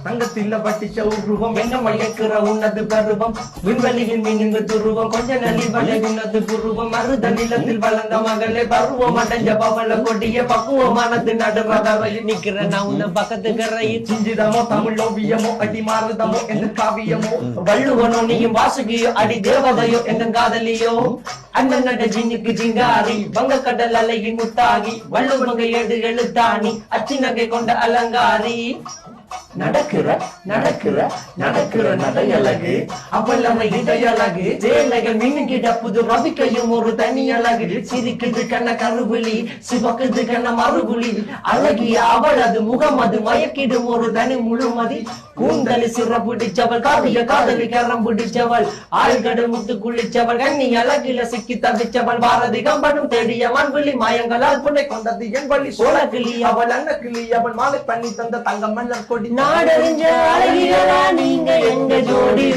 தங்கத்தில பட்டிச்ச உருவம் என்ன மயக்கிற உன்னது பருவம் விண்வெளியின் மின்னிங்கு துருவம் கொஞ்ச நலிவலை உன்னது புருவம் மருத நிலத்தில் வளர்ந்த மகளே பருவம் அடைஞ்ச பவள கொடிய பக்குவமானது நடுவரையில் நிக்கிற நான் உன்ன பக்கத்து கரையில் சிஞ்சிதமோ தமிழ் ஓவியமோ அடி மாறுதமோ எந்த காவியமோ வள்ளுவனோ நீயும் வாசுகியோ அடி தேவதையோ எந்த காதலியோ அண்ணன் நட ஜின்னுக்கு ஜிங்காரி வங்க கடல் அலையின் முத்தாகி வள்ளுவங்க ஏடு எழுத்தாணி அச்சி நகை கொண்ட அலங்காரி நடக்கிற நடக்கிற நடக்கிற நடையழகு அவளமை இதயழகு ஜெயலகன் மின்னுகிட்ட புது ரவிக்கையும் ஒரு தனி அழகு சிரிக்குது கண்ண கருவிழி சிவக்குது கண்ண மறுபுலி அழகிய அவளது முகம் அது மயக்கிடும் ஒரு தனி முழுமதி கூந்தலி சிற பிடிச்சவள் காவிய காதலி கரம் பிடிச்சவள் ஆழ்கடல் முத்து குளிச்சவள் கண்ணி அழகில சிக்கி தவிச்சவள் பாரதி கம்பனும் தேடிய மண்விழி மாயங்களால் புனை கொண்டது என் வழி சோழ கிளி அவள் அன்ன கிளி அவள் மாலை பண்ணி தந்த தங்க மல்லர் கொடி நாடறிஞ்ச அழகிகளா நீங்க எங்க ஜோடி